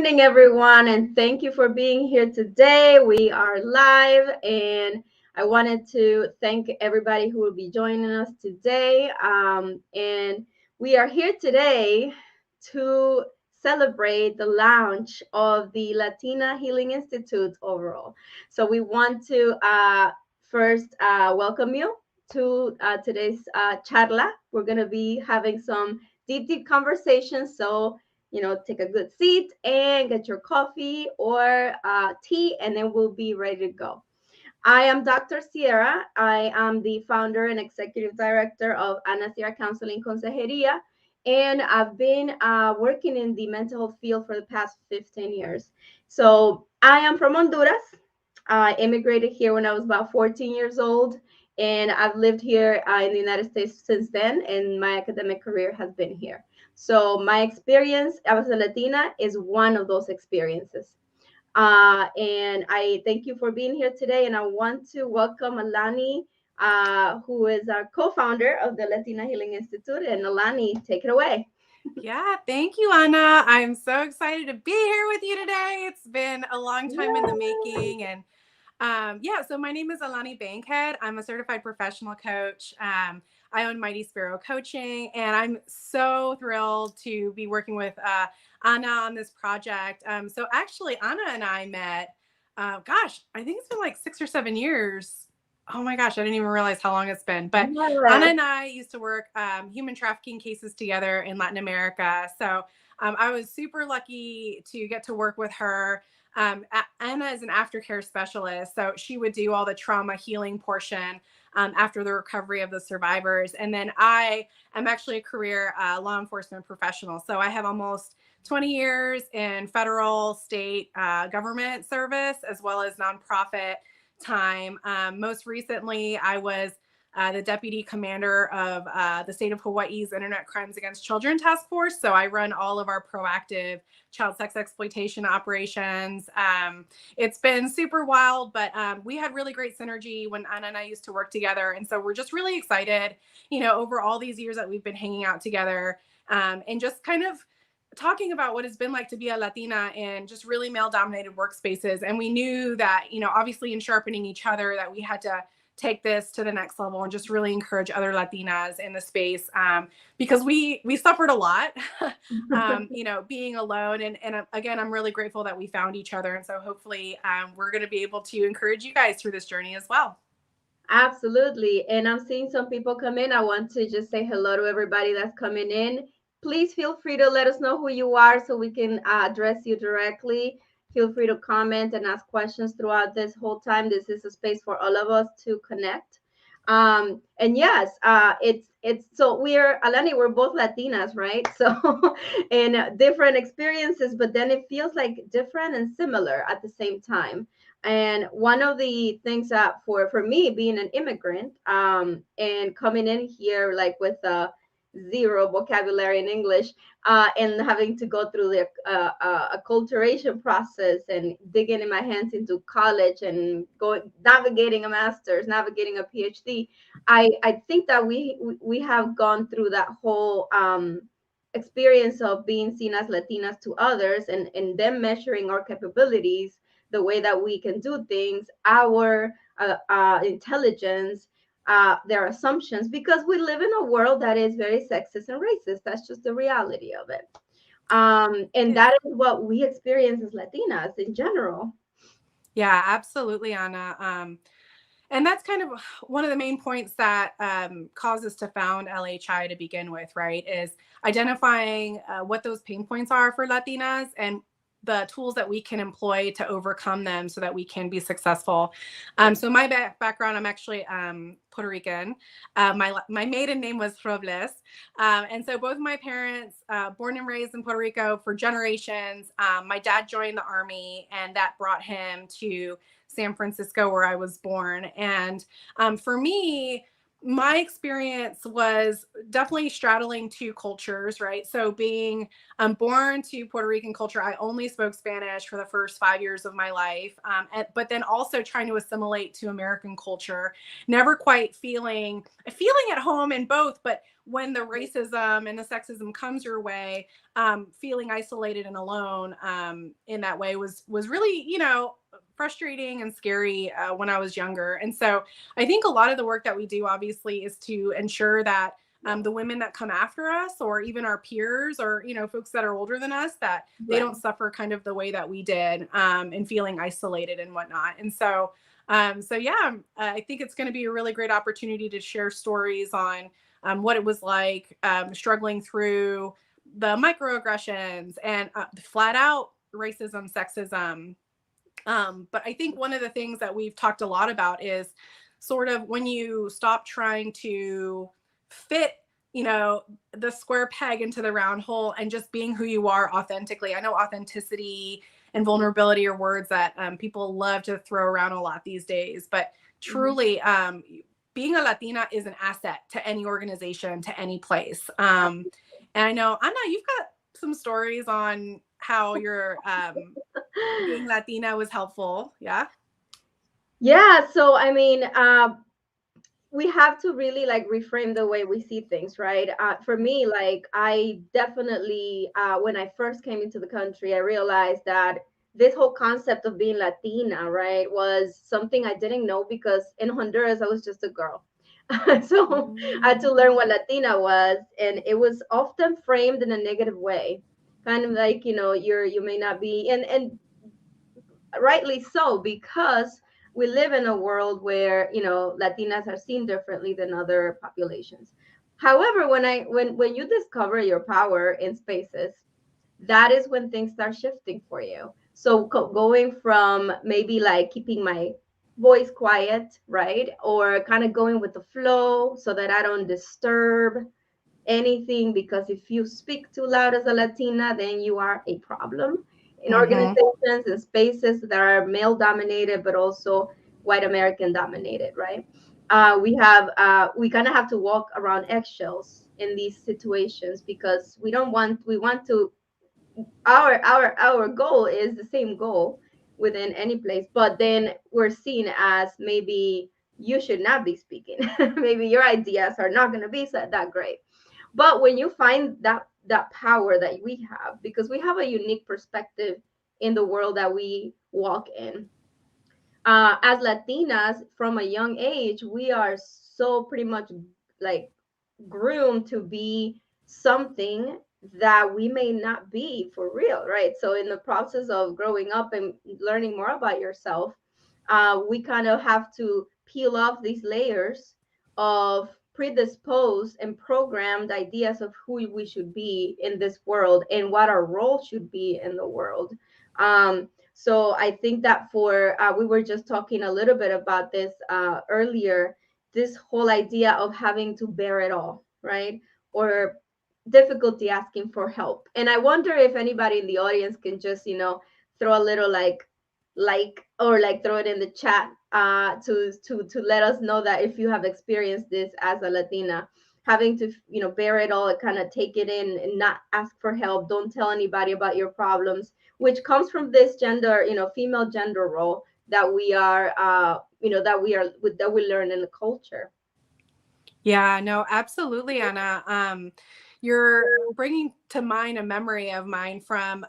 evening, everyone, and thank you for being here today. We are live, and I wanted to thank everybody who will be joining us today. And we are here today to celebrate the launch of the Latina Healing Institute overall. So we want to first welcome you to today's charla. We're going to be having some deep conversations. So take a good seat and get your coffee or tea, and then we'll be ready to go. I am Dr. Sierra. I am the founder and executive director of Ana Sierra Counseling Consejeria, and I've been working in the mental health field for the past 15 years. So I am from Honduras. I immigrated here when I was about 14 years old, and I've lived here in the United States since then, and my academic career has been here. So my experience as a Latina is one of those experiences. And I thank you for being here today. And I want to welcome Alani, who is our co-founder of the Latina Healing Institute. And Alani, take it away. Yeah, thank you, Anna. I'm so excited to be here with you today. It's been a long time in the making. And so my name is Alani Bankhead. I'm a certified professional coach. I own Mighty Sparrow Coaching, and I'm so thrilled to be working with Anna on this project. So actually, Anna and I met, I think it's been like 6 or 7 years. Oh my gosh, I didn't even realize how long it's been. But Anna and I used to work human trafficking cases together in Latin America. So I was super lucky to get to work with her. Anna is an aftercare specialist, so she would do all the trauma healing portion after the recovery of the survivors. And then I am actually a career law enforcement professional. So I have almost 20 years in federal, state government service, as well as nonprofit time. Most recently, I was the deputy commander of the state of Hawaii's Internet Crimes Against Children Task Force. So I run all of our proactive child sex exploitation operations. It's been super wild, but we had really great synergy when Anna and I used to work together. And so we're just really excited, over all these years that we've been hanging out together, and just kind of talking about what it's been like to be a Latina in just really male-dominated workspaces. And we knew that, obviously in sharpening each other, that we had to take this to the next level and just really encourage other Latinas in the space, because we suffered a lot, being alone. And again, I'm really grateful that we found each other. And so hopefully we're going to be able to encourage you guys through this journey as well. Absolutely. And I'm seeing some people come in. I want to just say hello to everybody that's coming in. Please feel free to let us know who you are so we can address you directly. Feel free to comment and ask questions throughout this whole time. This is a space for all of us to connect. And yes, it's so Alani, we're both Latinas, right? So in different experiences, but then it feels like different and similar at the same time. And one of the things that for me being an immigrant and coming in here like with zero vocabulary in English and having to go through the acculturation process and digging in my hands into college and navigating a master's, navigating a PhD, I think that we have gone through that whole experience of being seen as Latinas to others and them measuring our capabilities, the way that we can do things, our intelligence, their assumptions, because we live in a world that is very sexist and racist. That's just the reality of it. And that is what we experience as Latinas in general. Yeah, absolutely, Anna. And that's kind of one of the main points that caused us to found LHI to begin with, right? Is identifying what those pain points are for Latinas and the tools that we can employ to overcome them so that we can be successful. So my background, I'm actually Puerto Rican. My maiden name was Robles. And so both my parents, born and raised in Puerto Rico for generations. My dad joined the Army, and that brought him to San Francisco, where I was born. And for me, my experience was definitely straddling two cultures, right? So being born to Puerto Rican culture, I only spoke Spanish for the first 5 years of my life, but then also trying to assimilate to American culture, never quite feeling at home in both, but when the racism and the sexism comes your way, feeling isolated and alone in that way was really, frustrating and scary when I was younger. And so I think a lot of the work that we do, obviously, is to ensure that the women that come after us, or even our peers, or folks that are older than us, that they don't suffer kind of the way that we did, and feeling isolated and whatnot. And so, yeah, I think it's going to be a really great opportunity to share stories on what it was like struggling through the microaggressions and flat out racism, sexism. But I think one of the things that we've talked a lot about is sort of when you stop trying to fit, the square peg into the round hole and just being who you are authentically. I know authenticity and vulnerability are words that people love to throw around a lot these days, but truly, being a Latina is an asset to any organization, to any place. And I know, Anna, you've got some stories on how your being Latina was helpful. Yeah. Yeah. So, I mean, we have to really like reframe the way we see things, right? For me, like I definitely, when I first came into the country, I realized that this whole concept of being Latina, right, was something I didn't know because in Honduras I was just a girl. So I had to learn what Latina was, and it was often framed in a negative way, kind of like you may not be, and rightly so, because we live in a world where Latinas are seen differently than other populations. However, when you discover your power in spaces, that is when things start shifting for you. So going from maybe like keeping my voice quiet, right, or kind of going with the flow so that I don't disturb anything, because if you speak too loud as a Latina, then you are a problem in organizations and spaces that are male dominated, but also white American dominated, right? We kind of have to walk around eggshells in these situations because we want to, our goal is the same goal within any place, but then we're seen as maybe you should not be speaking. Maybe your ideas are not going to be that great. But when you find that power that we have, because we have a unique perspective in the world that we walk in, as Latinas from a young age, we are so pretty much like groomed to be something that we may not be for real, right? So in the process of growing up and learning more about yourself, we kind of have to peel off these layers of predisposed and programmed ideas of who we should be in this world and what our role should be in the world. So I think that for we were just talking a little bit about this earlier, this whole idea of having to bear it all, right? Or difficulty asking for help. And I wonder if anybody in the audience can just, throw a little or like throw it in the chat to let us know that if you have experienced this as a Latina, having to bear it all and kind of take it in and not ask for help, don't tell anybody about your problems, which comes from this gender, female gender role that we are that we learn in the culture. Yeah, no, absolutely, Anna. You're bringing to mind a memory of mine from,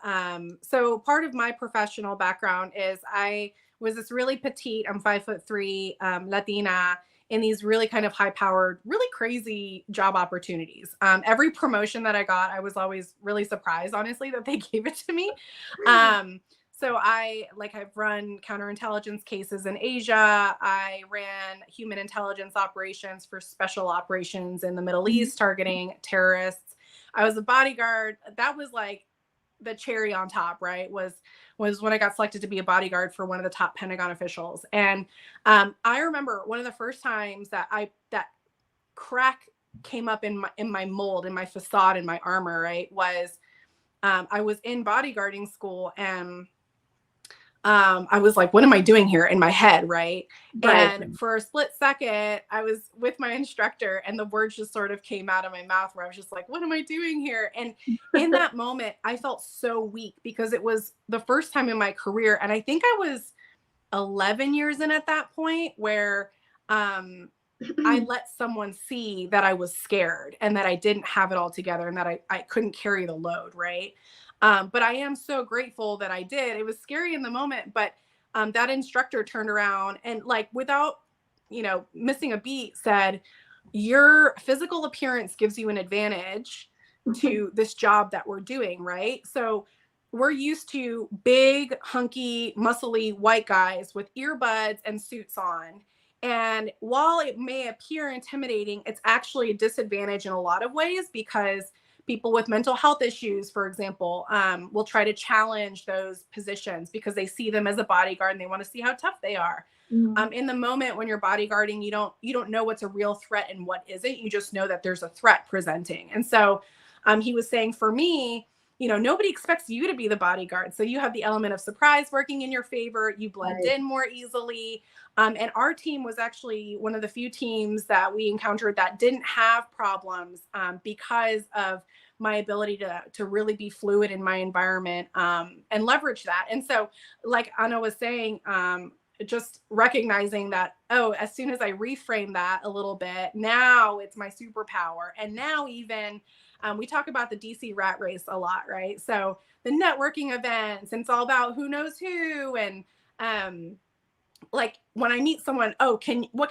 so part of my professional background is I was this really petite, I'm 5'3", Latina, in these really kind of high powered, really crazy job opportunities. Every promotion that I got, I was always really surprised, honestly, that they gave it to me. So I've run counterintelligence cases in Asia. I ran human intelligence operations for special operations in the Middle East, targeting terrorists. I was a bodyguard. That was like the cherry on top, right? Was when I got selected to be a bodyguard for one of the top Pentagon officials. And I remember one of the first times that that crack came up in my mold, in my facade, in my armor, right, was I was in bodyguarding school, and I was like, what am I doing here in my head? Right. Right. And for a split second, I was with my instructor and the words just sort of came out of my mouth where I was just like, what am I doing here? And in that moment, I felt so weak because it was the first time in my career. And I think I was 11 years in at that point where I let someone see that I was scared and that I didn't have it all together and that I couldn't carry the load. Right. But I am so grateful that I did. It was scary in the moment, but that instructor turned around and, like, without, missing a beat, said, your physical appearance gives you an advantage to this job that we're doing. Right. So we're used to big, hunky, muscly white guys with earbuds and suits on. And while it may appear intimidating, it's actually a disadvantage in a lot of ways because people with mental health issues, for example, will try to challenge those positions because they see them as a bodyguard and they want to see how tough they are. Mm-hmm. In the moment when you're bodyguarding, you don't know what's a real threat and what isn't. You just know that there's a threat presenting. And so he was saying, for me, nobody expects you to be the bodyguard. So you have the element of surprise working in your favor. You blend Right. in more easily. And our team was actually one of the few teams that we encountered that didn't have problems because of my ability to really be fluid in my environment and leverage that. And so, like Anna was saying, just recognizing that, as soon as I reframe that a little bit, now it's my superpower. And now even we talk about the DC rat race a lot, right? So the networking events, and it's all about who knows who. And like when I meet someone, what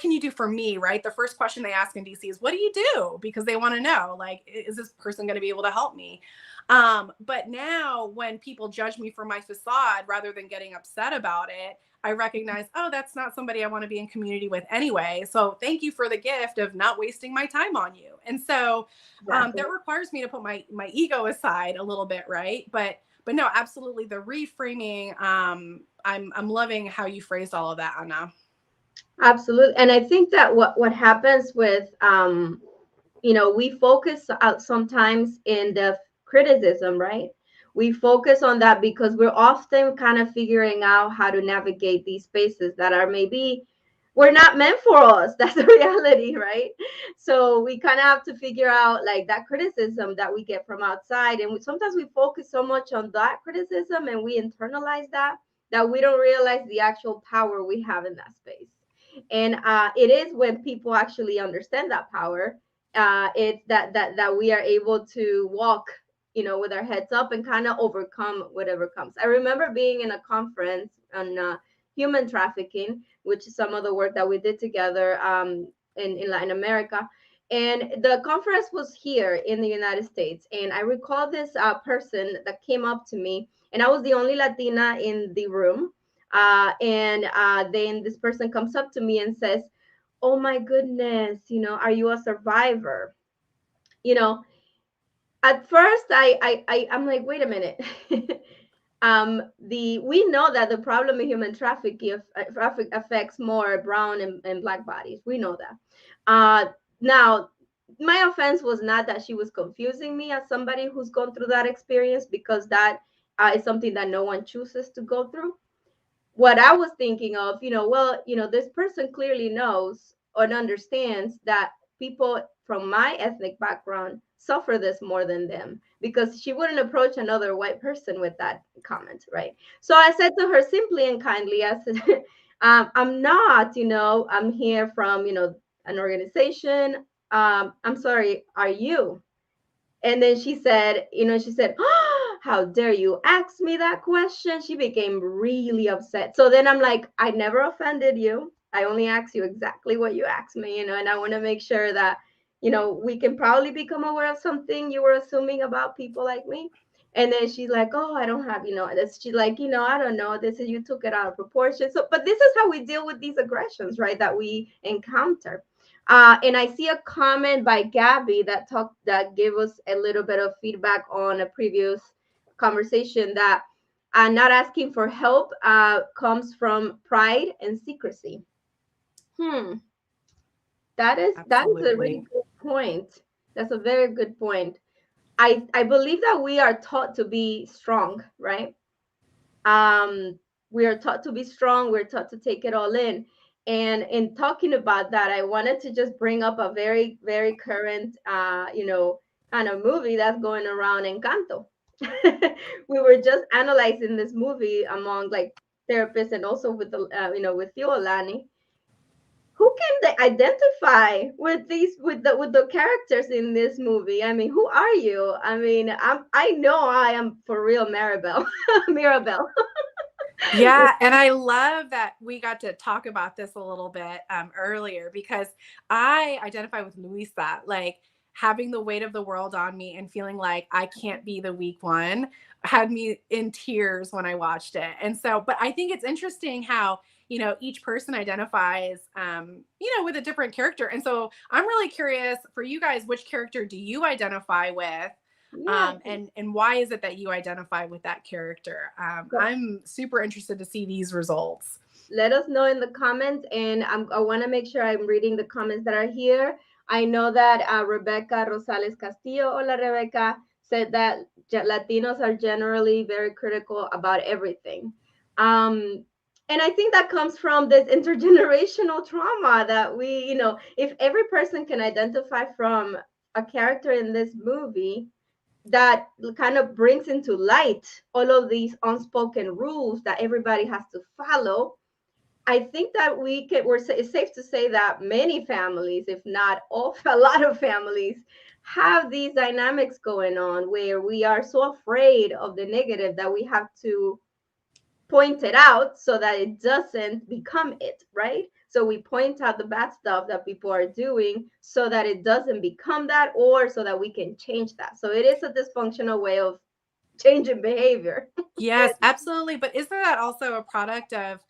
can you do for me? Right. The first question they ask in DC is, what do you do? Because they want to know, like, is this person going to be able to help me? But now when people judge me for my facade, rather than getting upset about it, I recognize, that's not somebody I want to be in community with anyway. So thank you for the gift of not wasting my time on you. And so Exactly. that requires me to put my ego aside a little bit. Right. But no, absolutely. The reframing, I'm loving how you phrased all of that, Anna. Absolutely. And I think that what happens with we focus out sometimes in the criticism, right? We focus on that because we're often kind of figuring out how to navigate these spaces that are maybe were not meant for us. That's the reality, right? So we kind of have to figure out like that criticism that we get from outside, and sometimes we focus so much on that criticism and we internalize that we don't realize the actual power we have in that space. And it is when people actually understand that power, it's that we are able to walk, with our heads up and kind of overcome whatever comes. I remember being in a conference on human trafficking, which is some of the work that we did together in Latin America. And the conference was here in the United States. And I recall this person that came up to me, and I was the only Latina in the room. And then this person comes up to me and says, "Oh my goodness, are you a survivor?" You know, at first I'm like, wait a minute. We know that the problem of human trafficking traffic affects more brown and black bodies. We know that. Now, my offense was not that she was confusing me as somebody who's gone through that experience, because that is something that no one chooses to go through. What I was thinking of, this person clearly knows or understands that people from my ethnic background suffer this more than them, because she wouldn't approach another white person with that comment, right? So I said to her simply and kindly, I said, I'm not, I'm here from, an organization. I'm sorry, are you? And then she said, oh, how dare you ask me that question? She became really upset. So then I'm like, I never offended you. I only asked you exactly what you asked me, and I want to make sure that, we can probably become aware of something you were assuming about people like me. And then she's like, oh, I don't have, she's like, I don't know. This is, you took it out of proportion. So, but this is how we deal with these aggressions, right? That we encounter. And I see a comment by Gabby that gave us a little bit of feedback on a previous conversation, that not asking for help comes from pride and secrecy. Hmm. That is a Absolutely. really good point. That's a very good point. I believe that we are taught to be strong, right? Um, We are taught to be strong. We're taught to take it all in. And in talking about that, I wanted to just bring up a very, very current, kind of movie that's going around, Encanto. We were just analyzing this movie among like therapists and also with with you, Alani. Who can they identify with these with the characters in this movie? I mean, who are you? I mean, I know I am for real Maribel. Mirabel. Yeah, and I love that we got to talk about this a little bit earlier, because I identify with Luisa, like having the weight of the world on me and feeling like I can't be the weak one had me in tears when I watched it. And so, but I think it's interesting how, each person identifies, with a different character. And so I'm really curious for you guys, which character do you identify with? Yeah. And why is it that you identify with that character? I'm super interested to see these results. Let us know in the comments, and I want to make sure I'm reading the comments that are here. I know that Rebecca Rosales Castillo, hola Rebecca, said that Latinos are generally very critical about everything. And I think that comes from this intergenerational trauma that if every person can identify from a character in this movie, that kind of brings into light all of these unspoken rules that everybody has to follow. I think that it's safe to say that many families, if not all, a lot of families have these dynamics going on where we are so afraid of the negative that we have to point it out so that it doesn't become it, right? So we point out the bad stuff that people are doing so that it doesn't become that, or so that we can change that. So it is a dysfunctional way of changing behavior. Yes, absolutely. But isn't that also a product of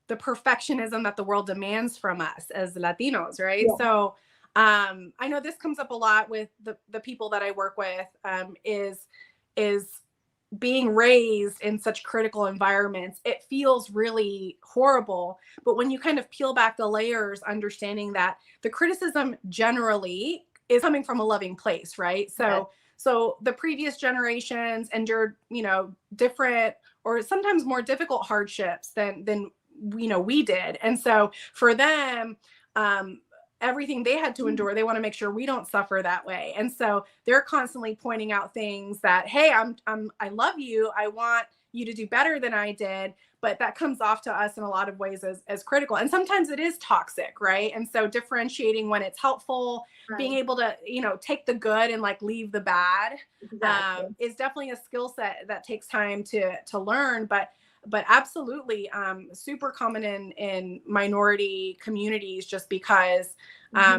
the perfectionism that the world demands from us as Latinos, right? Yeah. So I know this comes up a lot with the people that I work with, is being raised in such critical environments. It feels really horrible. But when you kind of peel back the layers, understanding that the criticism generally is coming from a loving place, right? So the previous generations endured, different or sometimes more difficult hardships than we did. And so for them, everything they had to endure, they want to make sure we don't suffer that way. And so they're constantly pointing out things that, hey, I love you. I want you to do better than I did. But that comes off to us in a lot of ways as critical. And sometimes it is toxic, right? And so differentiating when it's helpful, Right. being able to, take the good and like leave the bad, Exactly. is definitely a skill set that takes time to learn. But absolutely, super common in minority communities, just because,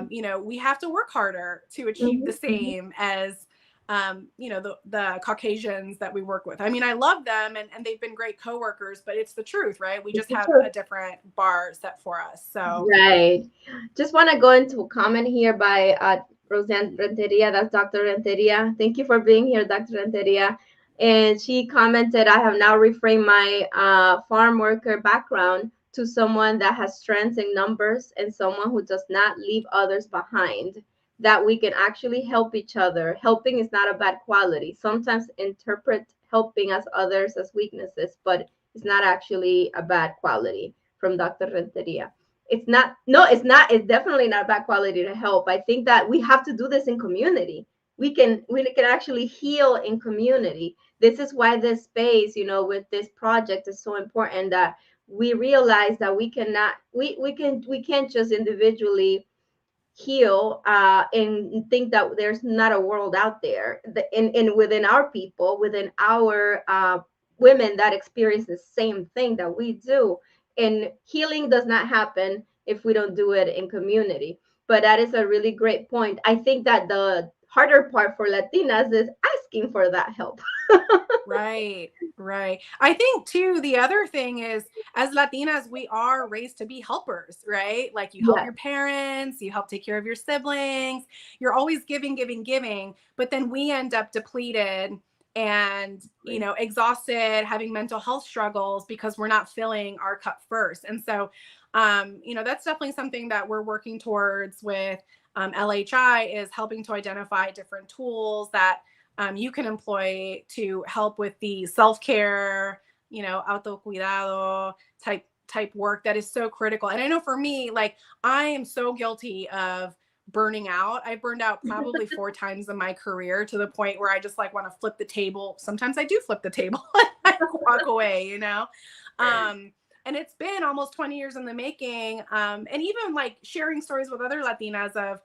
we have to work harder to achieve the same as, the Caucasians that we work with. I mean, I love them and they've been great coworkers, but it's the truth, right? We just have a different bar set for us. So. Right. Just want to go into a comment here by Roseanne Renteria. That's Dr. Renteria. Thank you for being here, Dr. Renteria. And she commented, I have now reframed my farm worker background to someone that has strengths in numbers and someone who does not leave others behind, that we can actually help each other. Helping is not a bad quality. Sometimes interpret helping as others as weaknesses, but it's not actually a bad quality, from Dr. Renteria. It's not, no, it's definitely not bad quality to help. I think that we have to do this in community. We can actually heal in community. This is why this space, with this project is so important, that we realize that we can't just individually heal and think that there's not a world out there in within our people, within our women that experience the same thing that we do. And healing does not happen if we don't do it in community. But that is a really great point. I think that the harder part for Latinas is asking for that help. Right. I think too, the other thing is, as Latinas, we are raised to be helpers, right? Like you help Yes. your parents, you help take care of your siblings, you're always giving, but then we end up depleted and, exhausted, having mental health struggles because we're not filling our cup first. And so, that's definitely something that we're working towards with LHI, is helping to identify different tools that you can employ to help with the self-care, autocuidado type work that is so critical. And I know for me, like, I am so guilty of burning out. I burned out probably 4 times in my career, to the point where I just like want to flip the table. Sometimes I do flip the table and I walk away, and it's been almost 20 years in the making. And even like sharing stories with other Latinas of,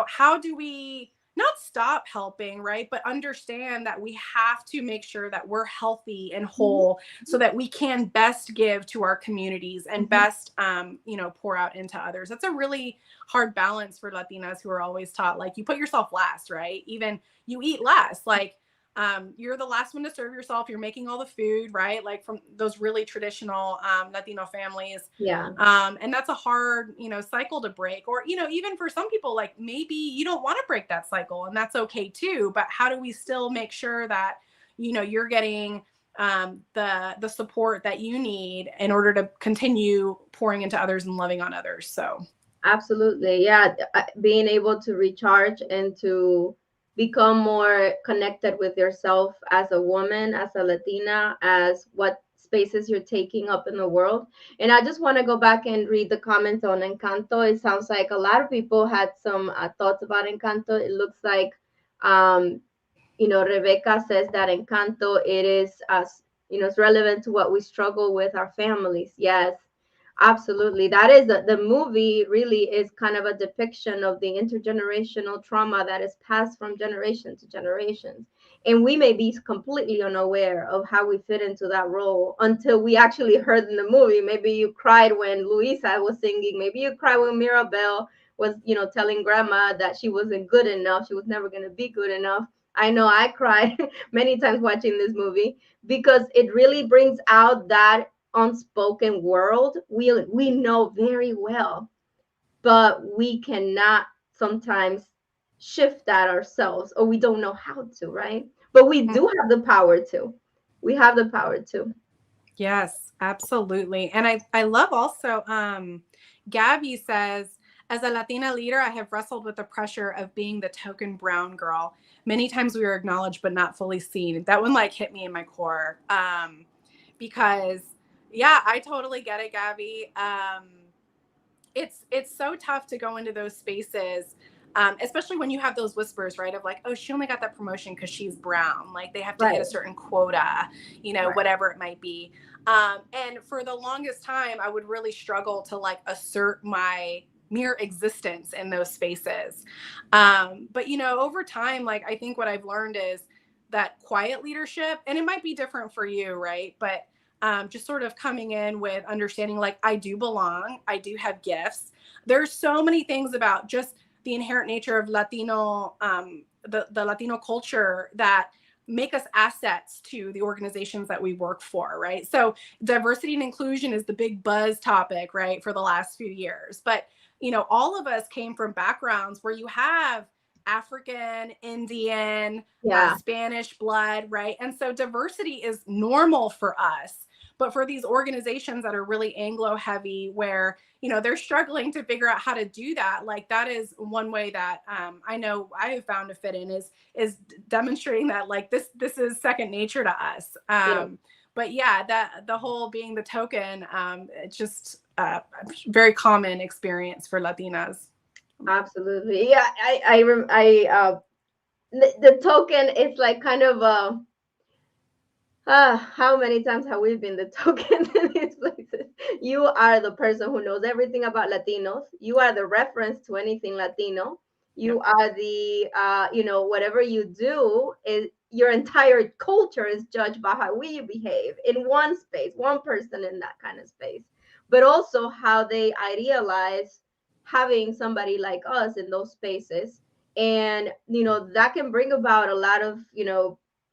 how do we not stop helping, right? But understand that we have to make sure that we're healthy and whole, so that we can best give to our communities and best, pour out into others. That's a really hard balance for Latinas, who are always taught, like, you put yourself last, right? Even you eat last, like, you're the last one to serve yourself. You're making all the food, right? Like, from those really traditional Latino families. Yeah. And that's a hard, cycle to break. Or, even for some people, like, maybe you don't want to break that cycle, and that's okay too. But how do we still make sure that, you're getting the support that you need in order to continue pouring into others and loving on others? So Absolutely. Yeah. Being able to recharge and to become more connected with yourself as a woman, as a Latina, as what spaces you're taking up in the world. And I just want to go back and read the comments on Encanto. It sounds like a lot of people had some thoughts about Encanto. It looks like, um, Rebecca says that Encanto, it is, it's relevant to what we struggle with our families. Yes. Absolutely. That is the movie really is kind of a depiction of the intergenerational trauma that is passed from generation to generations. And we may be completely unaware of how we fit into that role until we actually heard in the movie. Maybe you cried when Luisa was singing. Maybe you cried when Mirabelle was, telling grandma that she wasn't good enough. She was never going to be good enough. I know I cried many times watching this movie because it really brings out that unspoken world we know very well, but we cannot sometimes shift that ourselves, or we don't know how to, right? But we do have the power to. We have the power to. yes, absolutely. And I love also, Gabby says, as a Latina leader, I have wrestled with the pressure of being the token brown girl. Many times we were acknowledged but not fully seen. That one like hit me in my core. Because yeah, I totally get it, Gabby. It's so tough to go into those spaces, especially when you have those whispers, right? Of like, oh, she only got that promotion because she's brown. Like, they have to hit a Right. certain quota, Right. whatever it might be. And for the longest time, I would really struggle to like assert my mere existence in those spaces. But over time, like, I think what I've learned is that quiet leadership, and it might be different for you, right? But just sort of coming in with understanding, like, I do belong, I do have gifts. There's so many things about just the inherent nature of Latino, the Latino culture, that make us assets to the organizations that we work for, right? So diversity and inclusion is the big buzz topic, right, for the last few years. But, all of us came from backgrounds where you have African, Indian, Yeah. Spanish blood, right? And so diversity is normal for us. But for these organizations that are really Anglo heavy, where, they're struggling to figure out how to do that, like, that is one way that I know I have found to fit in, is demonstrating that, like, this is second nature to us. Yeah. But yeah, that the whole being the token, it's just a very common experience for Latinas. Absolutely. Yeah. The token is like kind of a. How many times have we been the token in these places? You are the person who knows everything about Latinos. You are the reference to anything Latino. You Yep. are the, whatever you do is your entire culture is judged by how you behave in one space, one person in that kind of space, but also how they idealize having somebody like us in those spaces. And, that can bring about a lot of,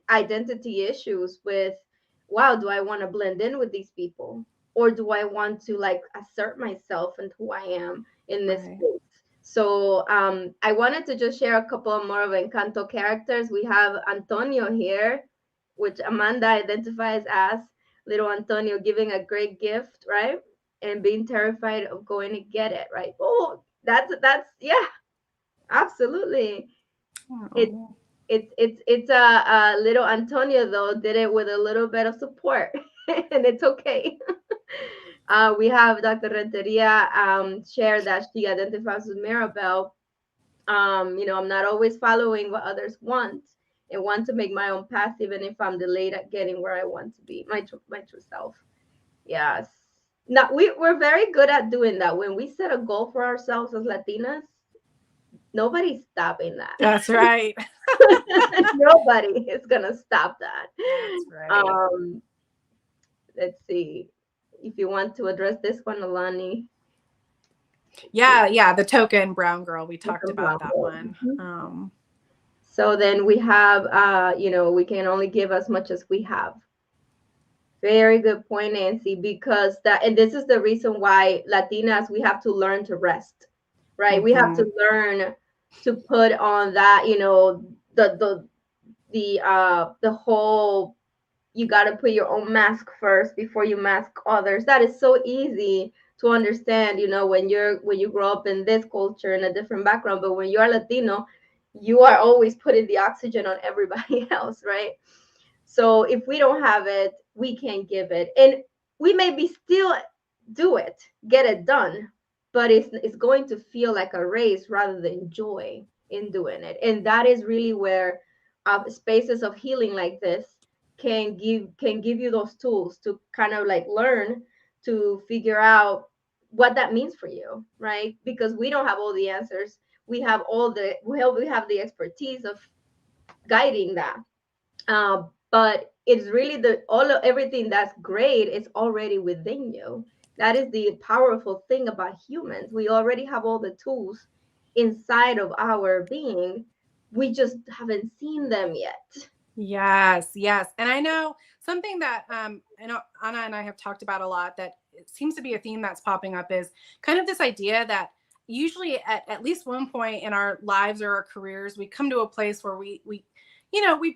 identity issues with, wow, do I want to blend in with these people, or do I want to like assert myself and who I am in this Right. space? So I wanted to just share a couple more of Encanto characters. We have Antonio here, which Amanda identifies as little Antonio, giving a great gift, right? And being terrified of going to get it, right? Oh, that's yeah, absolutely. It Oh. it's little Antonio though did it with a little bit of support. and it's okay. We have Dr. Renteria share that she identifies with Mirabelle. I'm not always following what others want and want to make my own path, even if I'm delayed at getting where I want to be, my true self. Yes. Now we're very good at doing that. When we set a goal for ourselves as Latinas, nobody's stopping that. That's right. Nobody is gonna stop that. That's right. Um, let's see. If you want to address this one, Alani. Yeah, the token brown girl. We talked about that one. Mhm. So then we have, we can only give as much as we have. Very good point, Nancy, because and this is the reason why Latinas, we have to learn to rest, right? We have to learn to put on that, the whole, you got to put your own mask first before you mask others. That is so easy to understand, when you grow up in this culture in a different background, but when you're Latino, you are always putting the oxygen on everybody else, right? So if we don't have it, we can't give it. And we maybe still do it, get it done, but it's going to feel like a race rather than joy in doing it. And that is really where spaces of healing like this can give you those tools to kind of like learn to figure out what that means for you, right? Because we don't have all the answers. We have we have the expertise of guiding that, but it's really everything that's great is already within you. That is the powerful thing about humans. We already have all the tools inside of our being. We just haven't seen them yet. Yes. And I know something that I know Anna and I have talked about a lot, that it seems to be a theme that's popping up, is kind of this idea that usually at least one point in our lives or our careers, we come to a place where we've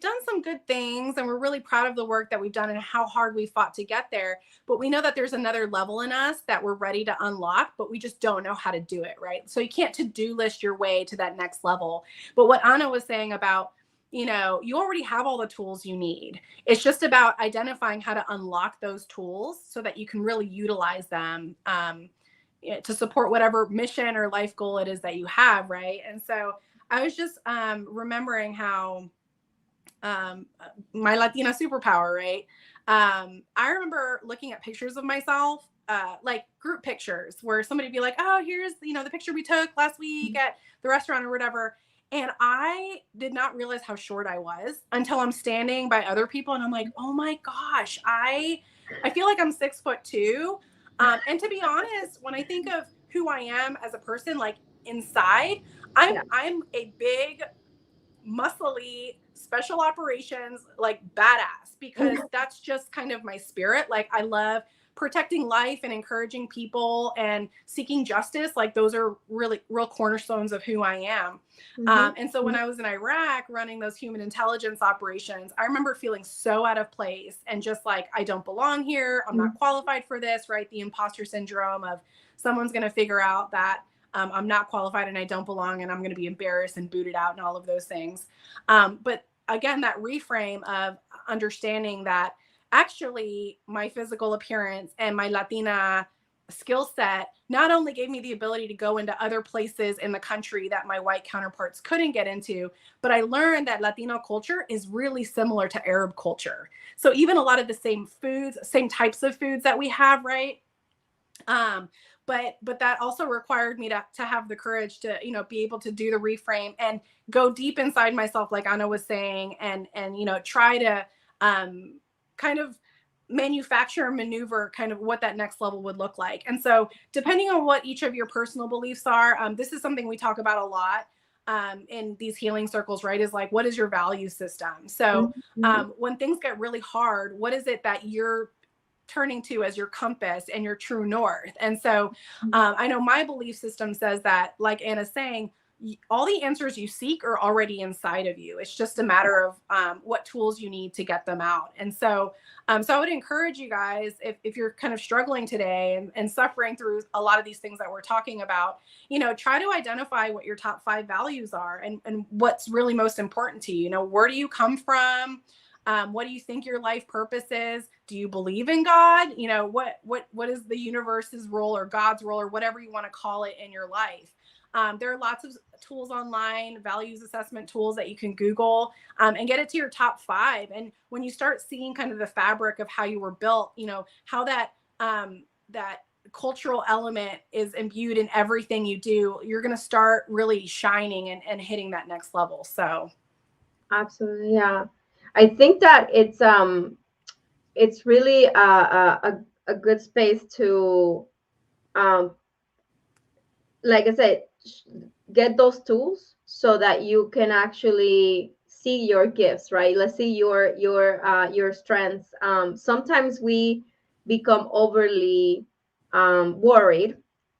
done some good things and we're really proud of the work that we've done and how hard we fought to get there. But we know that there's another level in us that we're ready to unlock, but we just don't know how to do it, right? So you can't to-do list your way to that next level. But what Anna was saying about, you already have all the tools you need. It's just about identifying how to unlock those tools so that you can really utilize them to support whatever mission or life goal it is that you have, right? And so I was just remembering how my Latina superpower, right? I remember looking at pictures of myself, like group pictures where somebody would be like, oh, here's, the picture we took last week at the restaurant or whatever. And I did not realize how short I was until I'm standing by other people. And I'm like, oh my gosh, I feel like I'm 6'2". And to be honest, when I think of who I am as a person, like inside, I'm a big, muscly, special operations, like badass, because that's just kind of my spirit. Like I love protecting life and encouraging people and seeking justice. Like those are really real cornerstones of who I am. And so when I was in Iraq running those human intelligence operations, I remember feeling so out of place and just like, I don't belong here. I'm not qualified for this, right? The imposter syndrome of someone's going to figure out that I'm not qualified and I don't belong and I'm going to be embarrassed and booted out and all of those things. But again, that reframe of understanding that actually my physical appearance and my Latina skill set not only gave me the ability to go into other places in the country that my white counterparts couldn't get into, but I learned that Latino culture is really similar to Arab culture. So even a lot of the same foods, same types of foods that we have, right? But that also required me to have the courage to, be able to do the reframe and go deep inside myself, like Anna was saying, and try to kind of manufacture and maneuver kind of what that next level would look like. And so depending on what each of your personal beliefs are, this is something we talk about a lot in these healing circles, right? Is like, what is your value system? So when things get really hard, what is it that you're turning to as your compass and your true north? And so I know my belief system says that, like Anna's saying, all the answers you seek are already inside of you. It's just a matter of what tools you need to get them out. And so so I would encourage you guys, if you're kind of struggling today and suffering through a lot of these things that we're talking about, try to identify what your top 5 values are and what's really most important to you. Where do you come from? What do you think your life purpose is? Do you believe in God? You know, what is the universe's role or God's role or whatever you want to call it in your life? There are lots of tools online, values assessment tools that you can Google, and get it to your top 5. And when you start seeing kind of the fabric of how you were built, you know, how that that cultural element is imbued in everything you do, you're going to start really shining and hitting that next level. So Absolutely, yeah. I think that it's really a good space to um like I said, get those tools so that you can actually see your gifts, right? Let's see your strengths. Sometimes we become overly worried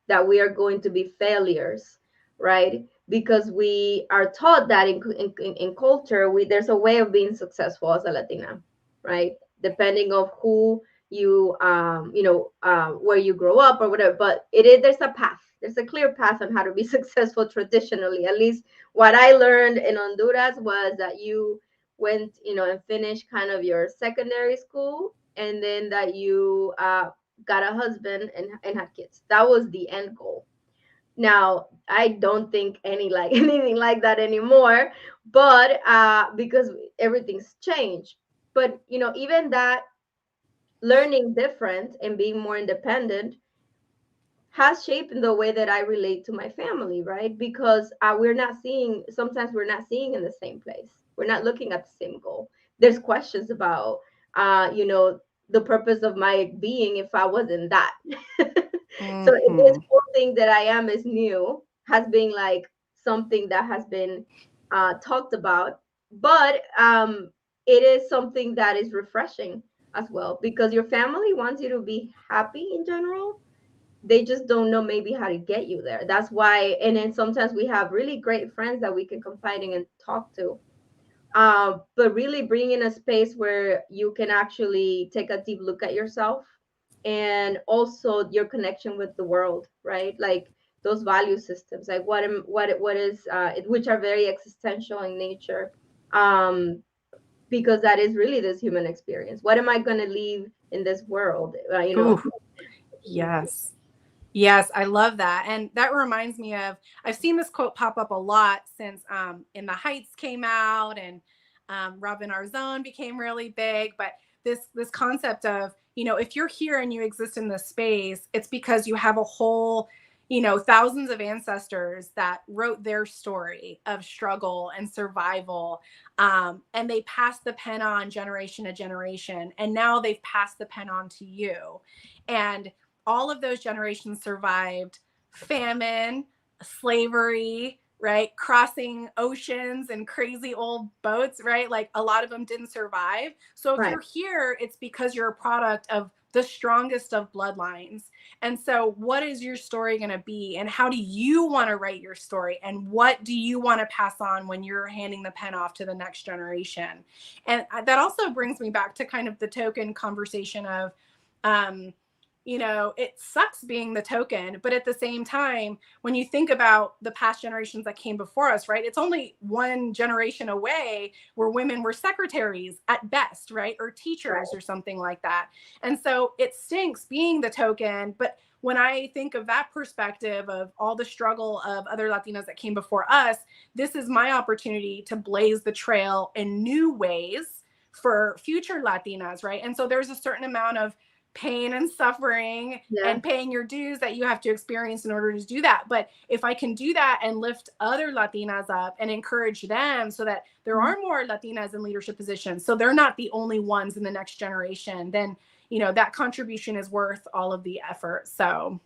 that we are going to be failures, right? Because we are taught that in culture, there's a way of being successful as a Latina, right? Depending of who where you grow up or whatever, but there's a path, there's a clear path on how to be successful traditionally. At least what I learned in Honduras was that you went, and finished kind of your secondary school, and then that you got a husband and had kids. That was the end goal. Now I don't think anything like that anymore, but because everything's changed. But even that, learning different and being more independent has shaped the way that I relate to my family, right? Because sometimes we're not seeing in the same place. We're not looking at the same goal. There's questions about, the purpose of my being if I wasn't that. So this mm-hmm. whole thing that I am is new, has been like something that has been talked about, but it is something that is refreshing as well, because your family wants you to be happy in general. They just don't know maybe how to get you there. That's why. And then sometimes we have really great friends that we can confide in and talk to, but really bring in a space where you can actually take a deep look at yourself, and also your connection with the world, right? Like those value systems, like what is which are very existential in nature, because that is really this human experience. What am I going to leave in this world, Ooh, yes. Yes, I love that. And that reminds me of, I've seen this quote pop up a lot since In the Heights came out, and Robin Arzón became really big. But this concept of, you know, if you're here and you exist in this space, it's because you have a whole, you know, thousands of ancestors that wrote their story of struggle and survival. And they passed the pen on generation to generation. And now they've passed the pen on to you. And all of those generations survived famine, slavery, right? Crossing oceans and crazy old boats, right? Like a lot of them didn't survive. So if Right. you're here, it's because you're a product of the strongest of bloodlines. And so what is your story going to be? And how do you want to write your story? And what do you want to pass on when you're handing the pen off to the next generation? And that also brings me back to kind of the token conversation of, you know, it sucks being the token, but at the same time, when you think about the past generations that came before us, right, it's only one generation away where women were secretaries at best, right, or teachers or something like that. And so it stinks being the token. But when I think of that perspective of all the struggle of other Latinas that came before us, this is my opportunity to blaze the trail in new ways for future Latinas, right? And so there's a certain amount of pain and suffering Yeah. and paying your dues that you have to experience in order to do that. But if I can do that and lift other Latinas up and encourage them so that there are more Latinas in leadership positions, so they're not the only ones in the next generation, then, you know, that contribution is worth all of the effort. So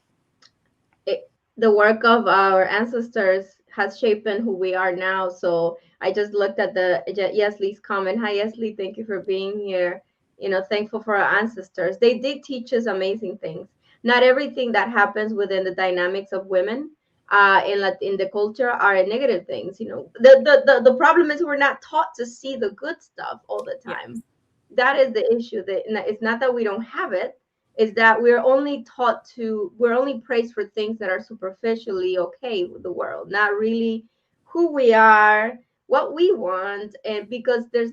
the work of our ancestors has shaped who we are now. So I just looked at the Yesley's comment. Hi, Yesley. Thank you for being here. Thankful for our ancestors. They did teach us amazing things. Not everything that happens within the dynamics of women in the culture are negative things. The problem is we're not taught to see the good stuff all the yes. time. That is the issue. That it's not that we don't have it, is that we're only praised for things that are superficially okay with the world, not really who we are, what we want, and because there's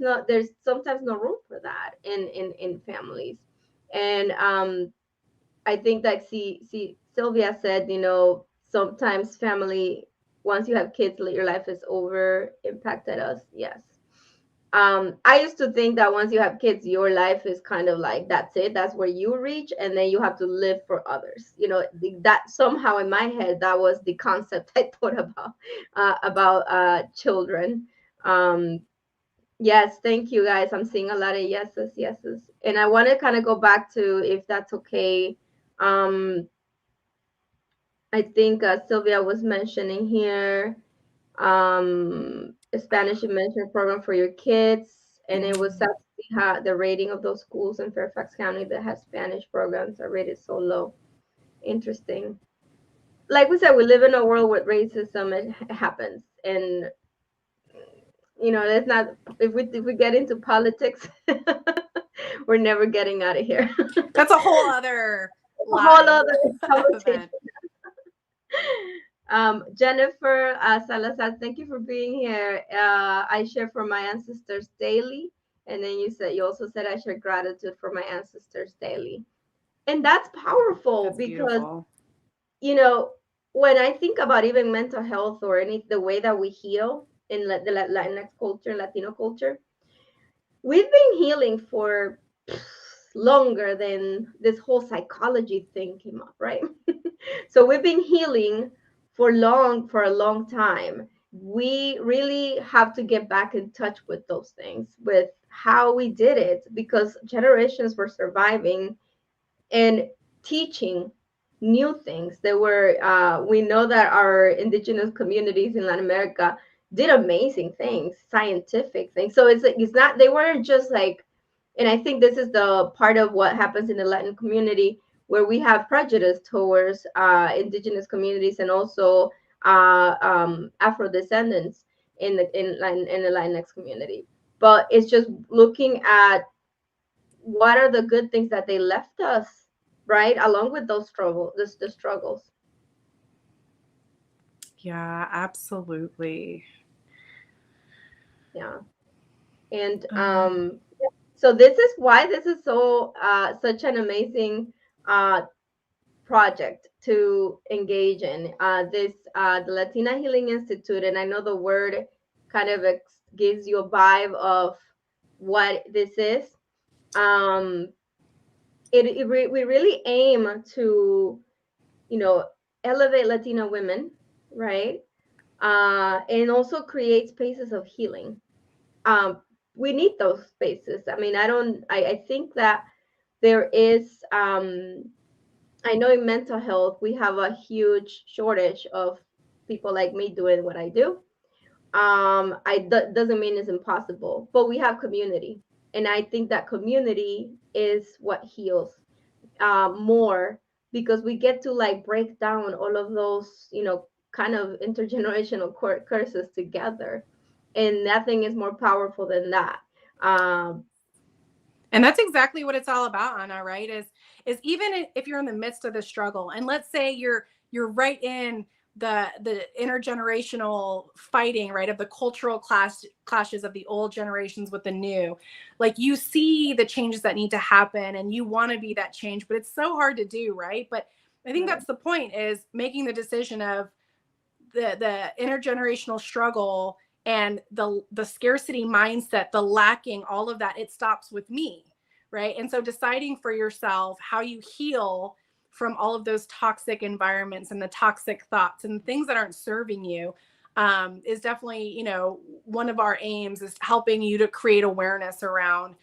sometimes no room for that in families. And I think that, see Sylvia said, sometimes family, once you have kids, your life is over, impacted us. Yes. I used to think that once you have kids, your life is kind of like, that's it, that's where you reach, and then you have to live for others. That somehow in my head, that was the concept I thought about children. Um, yes, thank you guys. I'm seeing a lot of yeses, yeses, and I want to kind of go back to, if that's okay. Um, I think Sylvia was mentioning here, a Spanish immersion program for your kids, and it was sad to see how the rating of those schools in Fairfax County that have Spanish programs are rated so low. Interesting. Like we said, we live in a world with racism. It happens, and let's not. If we get into politics, we're never getting out of here. That's a whole other A whole live other conversation. event. Jennifer Salazar, thank you for being here. I share for my ancestors daily. And then you also said I share gratitude for my ancestors daily. And that's powerful That's because, beautiful. when I think about even mental health or the way that we heal in the Latinx culture, Latino culture, we've been healing for longer than this whole psychology thing came up, right? So we've been healing for a long time. We really have to get back in touch with those things, with how we did it, because generations were surviving and teaching new things. We know that our indigenous communities in Latin America did amazing things, scientific things. So it's not, they weren't just like, and I think this is the part of what happens in the Latin community, where we have prejudice towards indigenous communities, and also Afro descendants in the Latinx community. But it's just looking at what are the good things that they left us, right, along with those the struggles. Yeah, absolutely. Yeah. And Um, so this is why this is so such an amazing uh project to engage in, this the Latina Healing Institute. And I know the word kind of gives you a vibe of what this is. um we really aim to, elevate Latina women, right? And also create spaces of healing. Um, we need those spaces. I mean, I think that there is, I know in mental health, we have a huge shortage of people like me doing what I do. Doesn't mean it's impossible, but we have community. And I think that community is what heals more, because we get to like break down all of those, kind of intergenerational curses together, and nothing is more powerful than that. um and that's exactly what it's all about, Anna, right? Is even if you're in the midst of the struggle, and let's say you're right in the intergenerational fighting, right, of the cultural clashes of the old generations with the new, like you see the changes that need to happen and you want to be that change, but it's so hard to do, right? But I think right. that's the point, is making the decision of the intergenerational struggle and the scarcity mindset, the lacking, all of that, it stops with me, right? And so deciding for yourself how you heal from all of those toxic environments and the toxic thoughts and things that aren't serving you, is definitely, one of our aims, is helping you to create awareness around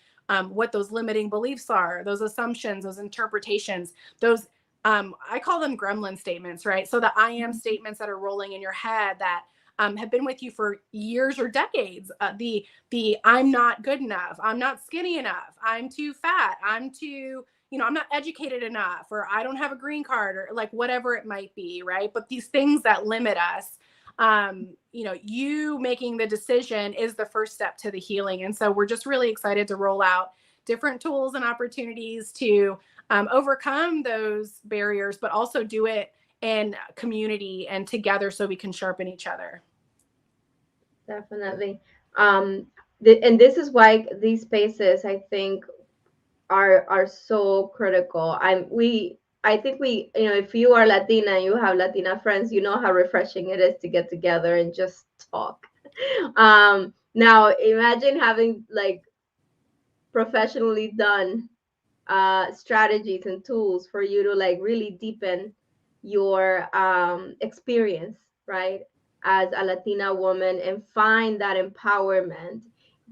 what those limiting beliefs are, those assumptions, those interpretations, those I call them gremlin statements, right? So the I am statements that are rolling in your head that have been with you for years or decades. The I'm not good enough, I'm not skinny enough, I'm too fat, I'm too, I'm not educated enough, or I don't have a green card, or like whatever it might be, right? But these things that limit us, you making the decision is the first step to the healing. And so we're just really excited to roll out different tools and opportunities to overcome those barriers, but also do it in community and together so we can sharpen each other. Definitely. And this is why these spaces, I think, are so critical. I think we, you know, if you are Latina and you have Latina friends, you know how refreshing it is to get together and just talk. Now imagine having like professionally done strategies and tools for you to like really deepen your experience, right, as a Latina woman and find that empowerment.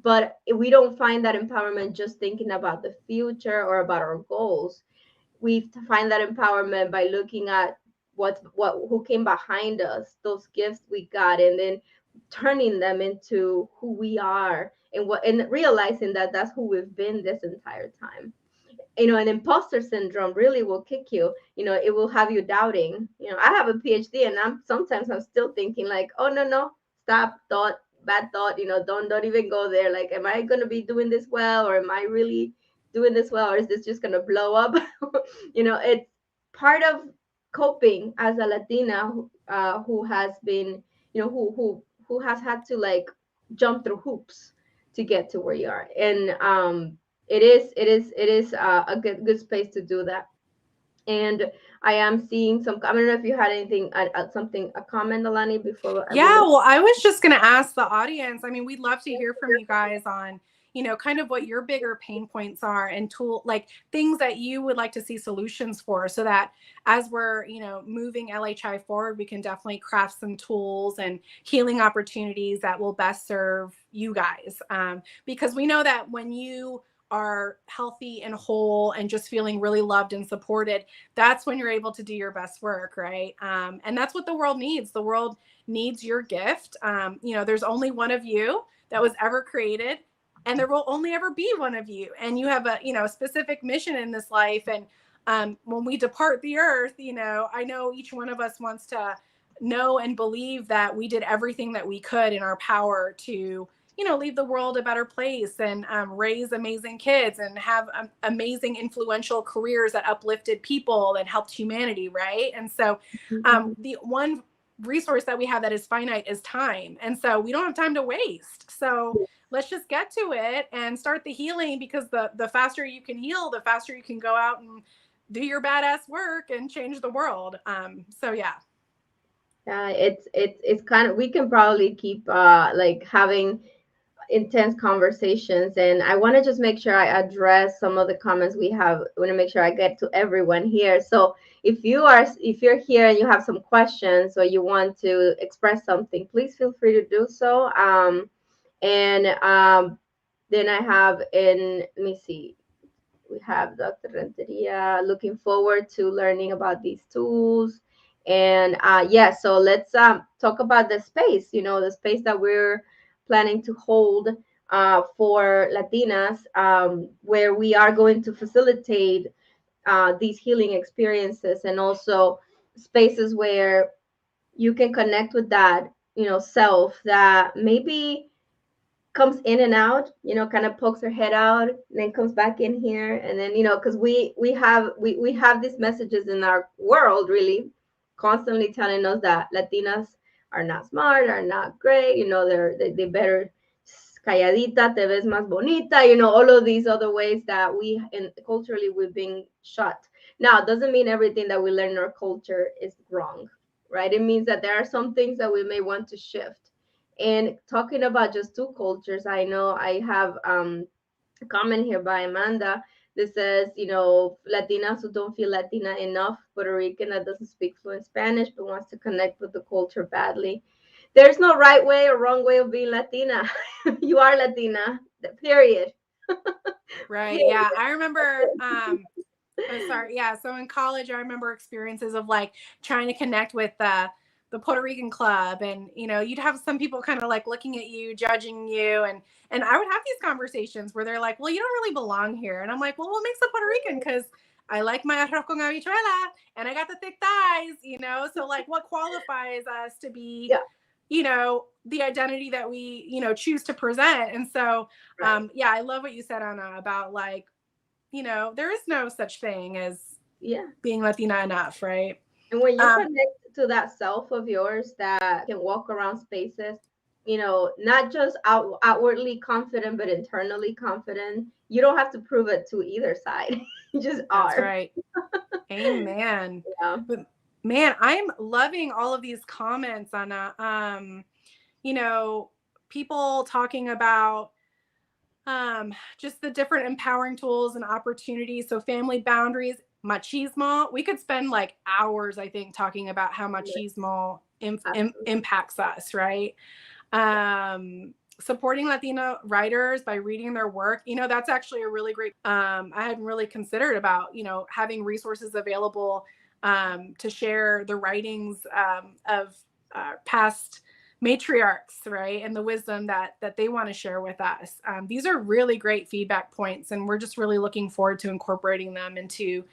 But we don't find that empowerment just thinking about the future or about our goals. We find that empowerment by looking at what who came behind us, those gifts we got, and then turning them into who we are, and what, and realizing that that's who we've been this entire time. You know, an imposter syndrome really will kick you. You know, it will have you doubting. You know, I have a PhD and I'm still thinking like, oh no, no, stop, thought, bad thought, you know, don't even go there. Like, am I gonna be doing this well, or am I really doing this well, or is this just gonna blow up? You know, it's part of coping as a Latina who has been, you know, who has had to like jump through hoops to get to where you are. And it is a good space to do that. And I am seeing some, I don't know if you had anything, something, a comment, Alani, before we Yeah, move. well, I was just going to ask the audience. I mean, we'd love to hear from you guys on, kind of what your bigger pain points are and like things that you would like to see solutions for, so that as we're, moving LHI forward, we can definitely craft some tools and healing opportunities that will best serve you guys. Because we know that when you are healthy and whole and just feeling really loved and supported, that's when you're able to do your best work, right? And that's what the world needs. The world needs your gift. There's only one of you that was ever created, and there will only ever be one of you. And you have a specific mission in this life. And when we depart the earth, I know each one of us wants to know and believe that we did everything that we could in our power to leave the world a better place, and raise amazing kids and have amazing influential careers that uplifted people and helped humanity, right? And so the one resource that we have that is finite is time. And so we don't have time to waste. So let's just get to it and start the healing, because the faster you can heal, the faster you can go out and do your badass work and change the world. So yeah. Yeah, it's kind of, we can probably keep like having intense conversations, and I want to just make sure I address some of the comments we have. I want to make sure I get to everyone here. So if you're here and you have some questions or you want to express something, please feel free to do so. And then I have in, let me see, we have Dr. Renteria, looking forward to learning about these tools. And yeah, so let's talk about the space, the space that we're planning to hold for Latinas, where we are going to facilitate these healing experiences, and also spaces where you can connect with that, self that maybe comes in and out, kind of pokes her head out, and then comes back in here, and then because we have these messages in our world really constantly telling us that Latinas are not smart, are not great, they better calladita, te ves más bonita, all of these other ways that we, and culturally, we've been shut. Now, it doesn't mean everything that we learn in our culture is wrong, right? It means that there are some things that we may want to shift. And talking about just two cultures, I know I have a comment here by Amanda that says, Latinas who don't feel Latina enough, Puerto Rican that doesn't speak fluent Spanish but wants to connect with the culture badly. There's no right way or wrong way of being Latina. You are Latina, period. Right. Period. Yeah. I remember, oh, sorry. Yeah. So in college, I remember experiences of like trying to connect with the Puerto Rican club, and you'd have some people kind of like looking at you, judging you, and I would have these conversations where they're like, "Well, you don't really belong here," and I'm like, "Well, what makes a Puerto Rican? Because I like my arroz con habichuela, and I got the thick thighs, So like, what qualifies us to be?" Yeah, the identity that we choose to present. And so right. yeah, I love what you said, Anna, about like there is no such thing as Yeah. being Latina enough, right? And when you um connect to that self of yours that can walk around spaces not just outwardly confident, but internally confident. You don't have to prove it to either side. You just That's are. right. Amen. Yeah. But man, I'm loving all of these comments on people talking about just the different empowering tools and opportunities. So family boundaries, machismo. We could spend like hours, I think, talking about how machismo impacts us, right? Supporting Latina writers by reading their work. That's actually a really great, I hadn't really considered about, having resources available to share the writings of past matriarchs, right? And the wisdom that they want to share with us. These are really great feedback points, and we're just really looking forward to incorporating them into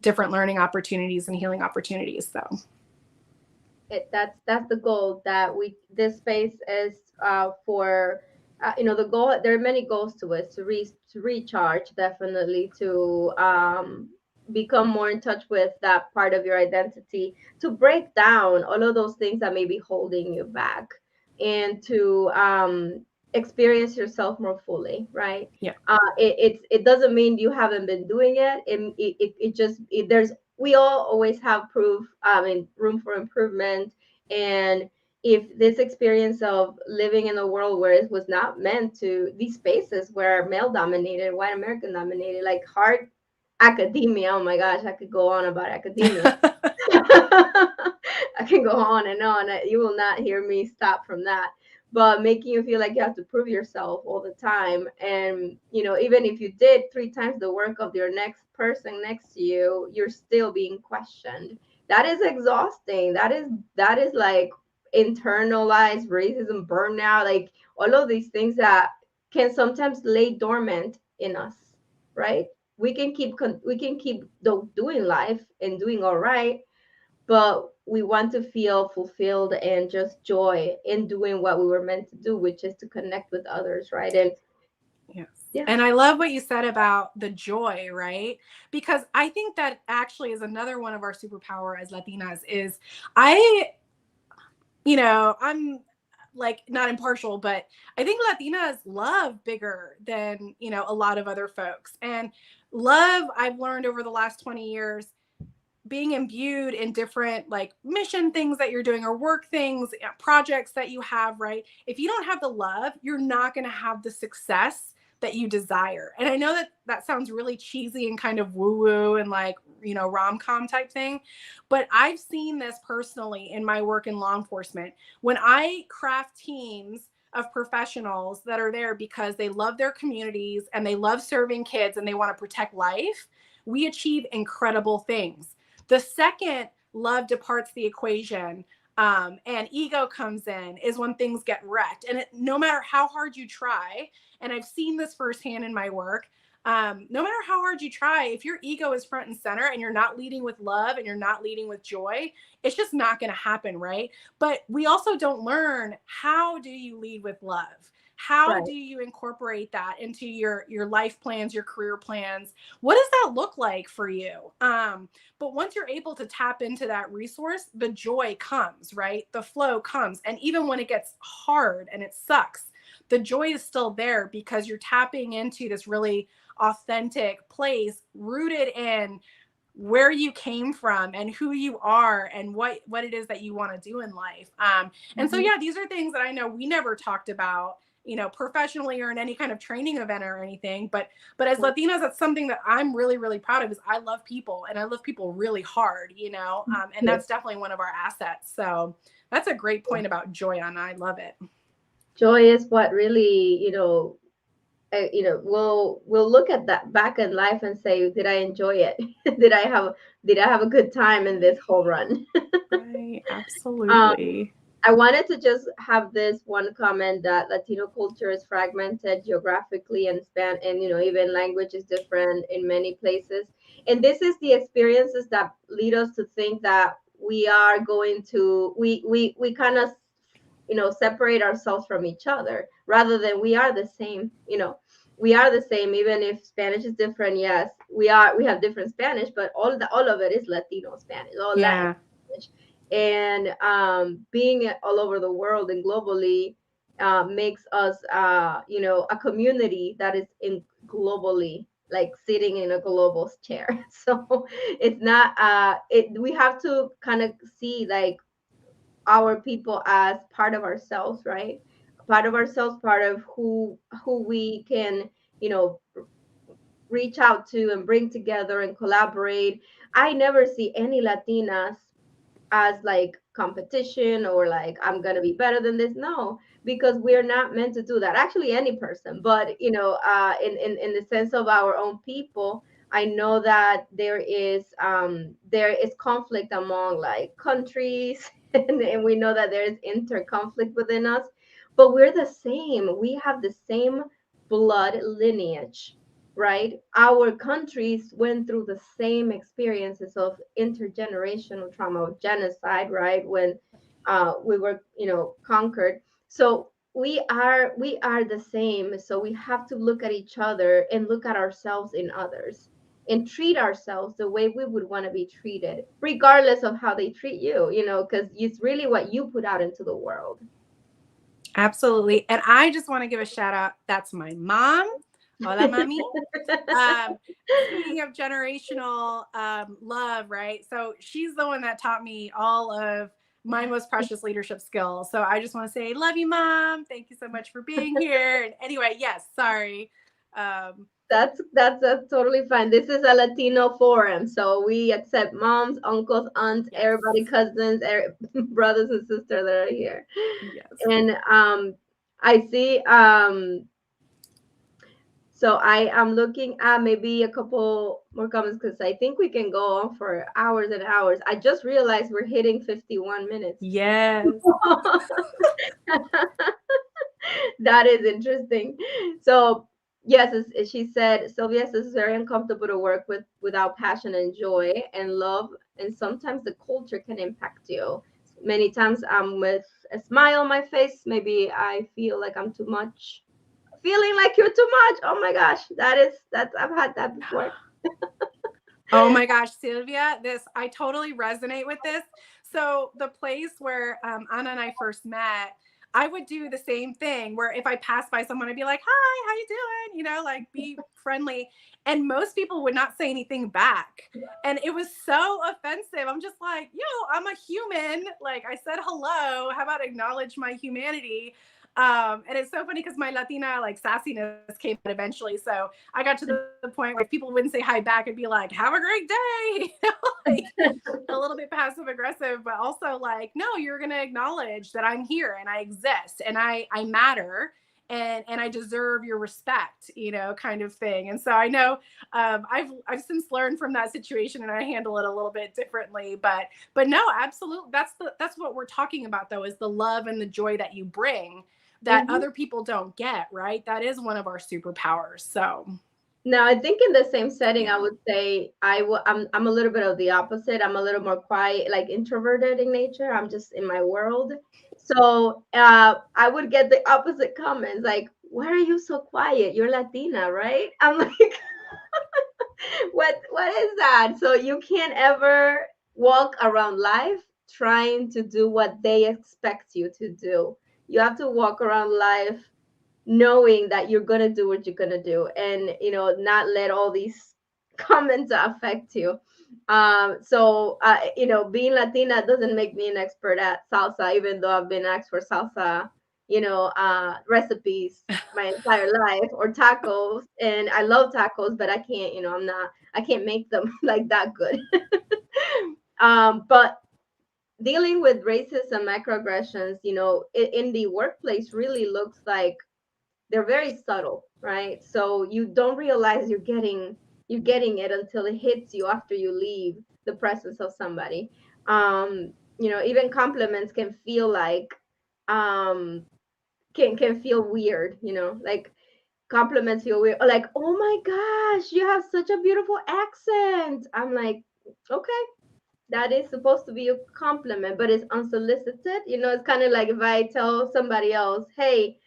different learning opportunities and healing opportunities. So that's the goal, that this space is for the goal. There are many goals to it: to recharge, definitely, to become more in touch with that part of your identity, to break down all of those things that may be holding you back, and to experience yourself more fully, right? yeah. It doesn't mean you haven't been doing it. It just there's we all always have room for improvement. And if this experience of living in a world where it was not meant to, these spaces were male dominated, white American dominated, like hard academia. Oh my gosh, I could go on about academia. I can go on and on. You will not hear me stop from that. But making you feel like you have to prove yourself all the time. And, even if you did 3 times the work of your next person next to you, you're still being questioned. That is exhausting. That is like internalized racism, burnout, like all of these things that can sometimes lay dormant in us, right? We can keep doing life and doing all right, but we want to feel fulfilled and just joy in doing what we were meant to do, which is to connect with others, right? And yes. yeah. And I love what you said about the joy, right? Because I think that actually is another one of our superpower as Latinas is I'm like not impartial, but I think Latinas love bigger than, a lot of other folks. And love, I've learned over the last 20 years, being imbued in different like mission things that you're doing or work things, projects that you have, right? If you don't have the love, you're not going to have the success that you desire. And I know that sounds really cheesy and kind of woo woo and like, rom-com type thing, but I've seen this personally in my work in law enforcement. When I craft teams of professionals that are there because they love their communities and they love serving kids and they want to protect life, we achieve incredible things. The second love departs the equation and ego comes in is when things get wrecked. And no matter how hard you try, and I've seen this firsthand in my work, no matter how hard you try, if your ego is front and center and you're not leading with love and you're not leading with joy, it's just not going to happen, right? But we also don't learn, how do you lead with love? How Right. do you incorporate that into your life plans, your career plans? What does that look like for you? But once you're able to tap into that resource, the joy comes, right? The flow comes. And even when it gets hard and it sucks, the joy is still there because you're tapping into this really authentic place rooted in where you came from and who you are and what it is that you want to do in life. And so, yeah, these are things that I know we never talked about, professionally or in any kind of training event or anything. But as Latinas, that's something that I'm really, really proud of, is I love people and I love people really hard, and that's definitely one of our assets. So that's a great point about joy, Anna. I love it. Joy is what really, we'll look at that back in life and say, did I enjoy it? Did I have a good time in this whole run? Right. um, Absolutely. I wanted to just have this one comment, that Latino culture is fragmented geographically and even language is different in many places. And this is the experiences that lead us to think that we are going to we kind of separate ourselves from each other, rather than we are the same. We are the same, even if Spanish is different. Yes, we have different Spanish, but all of it is Latino Spanish, all Latin Yeah. Spanish. And being all over the world and globally, makes us, a community that is in globally, like sitting in a global chair. So it's not, we have to kind of see like our people as part of ourselves, right? Part of ourselves, part of who we can, you know, reach out to and bring together and collaborate. I never see any Latinas as like competition or like I'm gonna be better than this. No, because we're not meant to do that. Actually, any person, but in the sense of our own people, I know that there is conflict among like countries, and we know that there is interconflict within us, but we're the same. We have the same blood lineage, right? Our countries went through the same experiences of intergenerational trauma, of genocide, right? When we were, conquered. So we are the same. So we have to look at each other and look at ourselves in others and treat ourselves the way we would want to be treated, regardless of how they treat you, because it's really what you put out into the world. Absolutely. And I just want to give a shout out. That's my mom. Hola, mami. Um, Speaking of generational love, right? So she's the one that taught me all of my most precious leadership skills. So I just want to say, love you, mom. Thank you so much for being here. And anyway, yes, sorry. That's totally fine. This is a Latino forum, so we accept moms, uncles, aunts, Yes. everybody, cousins, brothers and sisters that are here. Yes. And I see. So I am looking at maybe a couple more comments because I think we can go on for hours and hours. I just realized we're hitting 51 minutes. Yes. That is interesting. So yes, as she said, Sylvia says it's very uncomfortable to work without passion and joy and love, and sometimes the culture can impact you. Many times I'm with a smile on my face. Maybe I feel like I'm too much. Feeling like you're too much. Oh my gosh, that's I've had that before. Oh my gosh, Sylvia, I totally resonate with this. So the place where Anna and I first met, I would do the same thing where if I passed by someone, I'd be like, hi, how you doing? Like be friendly. And most people would not say anything back. And it was so offensive. I'm just like, I'm a human. Like I said, hello. How about acknowledge my humanity? And it's so funny because my Latina like sassiness came out eventually. So I got to the point where if people wouldn't say hi back, I'd be like, have a great day. Like a little bit passive aggressive, but also like, no, you're going to acknowledge that I'm here and I exist and I matter and I deserve your respect, kind of thing. And so I know I've since learned from that situation and I handle it a little bit differently, but no, absolutely. That's what we're talking about though, is the love and the joy that you bring that other people don't get, right? That is one of our superpowers. So now, I think in the same setting, I yeah. would say I'm a little bit of the opposite. I'm a little more quiet, like introverted in nature. I'm just in my world. So I would get the opposite comments, like, "Why are you so quiet? You're Latina, right?" I'm like, what is that? So you can't ever walk around life trying to do what they expect you to do. You have to walk around life knowing that you're gonna do what you're gonna do, and not let all these comments affect you. Being Latina doesn't make me an expert at salsa, even though I've been asked for salsa recipes my entire life, or tacos, and I love tacos, but I can't, I can't make them like that good. But dealing with racism, microaggressions, in the workplace really looks like they're very subtle, right? So you don't realize you're getting it until it hits you after you leave the presence of somebody. Even compliments can feel like um can feel weird, like compliments feel weird. Or like, oh my gosh, you have such a beautiful accent. I'm like, okay, that is supposed to be a compliment, but it's unsolicited. It's kind of like if I tell somebody else, hey,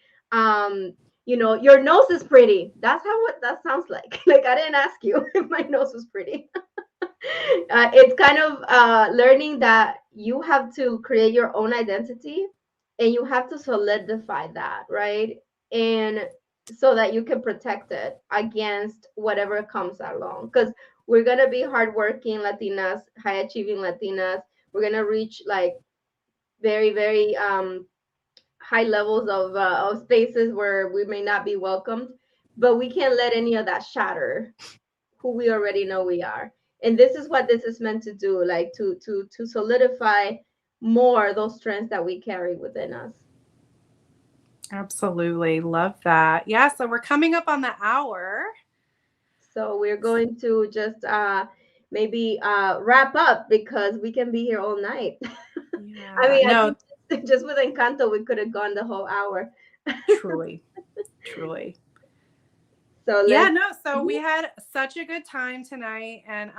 your nose is pretty. That's how what that sounds like. Like I didn't ask you if my nose was pretty. It's kind of learning that you have to create your own identity and you have to solidify that, right? And so that you can protect it against whatever comes along. Because we're gonna be hardworking Latinas, high achieving Latinas. We're gonna reach like very, very high levels of spaces where we may not be welcomed, but we can't let any of that shatter who we already know we are. And this is what this is meant to do, like to solidify more those strengths that we carry within us. Absolutely. Love that. Yeah. So we're coming up on the hour. So we're going to just maybe wrap up because we can be here all night. I Yeah. mean, I No, think just with Encanto, we could have gone the whole hour. truly, truly. So Yeah, let's. no, so we Mhm. had such a good time tonight, and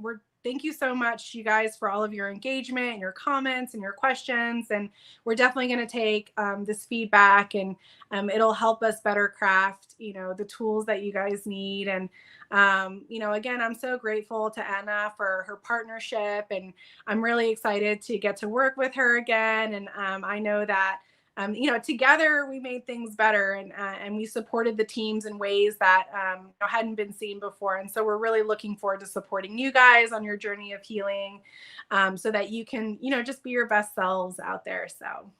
we're thank you so much, you guys, for all of your engagement and your comments and your questions. And we're definitely going to take this feedback, and it'll help us better craft, the tools that you guys need. And again, I'm so grateful to Anna for her partnership, and I'm really excited to get to work with her again. And I know that together we made things better, and we supported the teams in ways that hadn't been seen before. And so we're really looking forward to supporting you guys on your journey of healing, so that you can, just be your best selves out there. So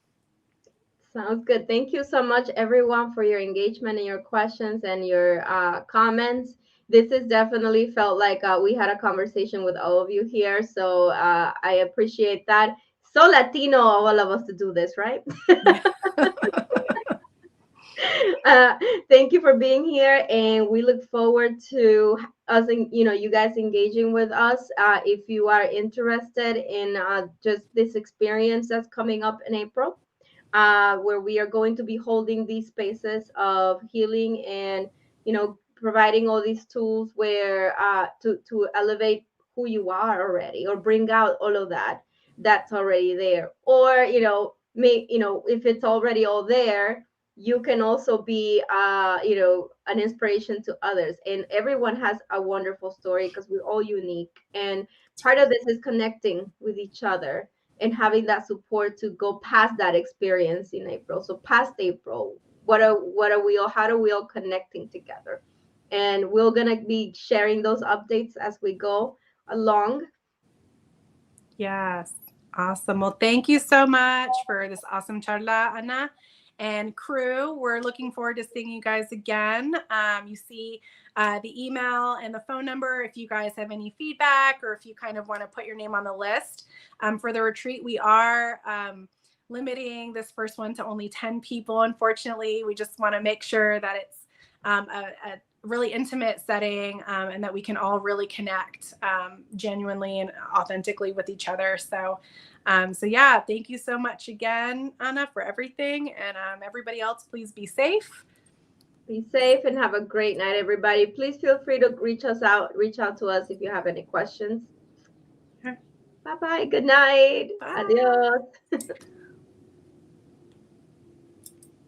Sounds good. Thank you so much, everyone, for your engagement and your questions and your comments. This is definitely felt like we had a conversation with all of you here. So I appreciate that. So Latino, of all of us to do this, right? yeah. uh, thank you for being here, and we look forward to us, you guys engaging with us. If you are interested in just this experience that's coming up in April, where we are going to be holding these spaces of healing and providing all these tools where to elevate who you are already, or bring out all of that that's already there, or if it's already all there, you can also be an inspiration to others. And everyone has a wonderful story because we're all unique, and part of this is connecting with each other and having that support to go past that experience in April. So past April, what are we all, how are we all connecting together? And we're gonna be sharing those updates as we go along. Yes. Awesome. Well, thank you so much for this awesome charla, Ana. And crew, we're looking forward to seeing you guys again. You see the email and the phone number if you guys have any feedback, or if you kind of want to put your name on the list for the retreat. We are limiting this first one to only 10 people, unfortunately. We just want to make sure that it's a really intimate setting, and that we can all really connect genuinely and authentically with each other. So yeah, thank you so much again, Anna, for everything. And everybody else, please be safe. Be safe and have a great night, everybody. Please feel free to reach out to us if you have any questions. Bye bye. Good night. Bye. Adios.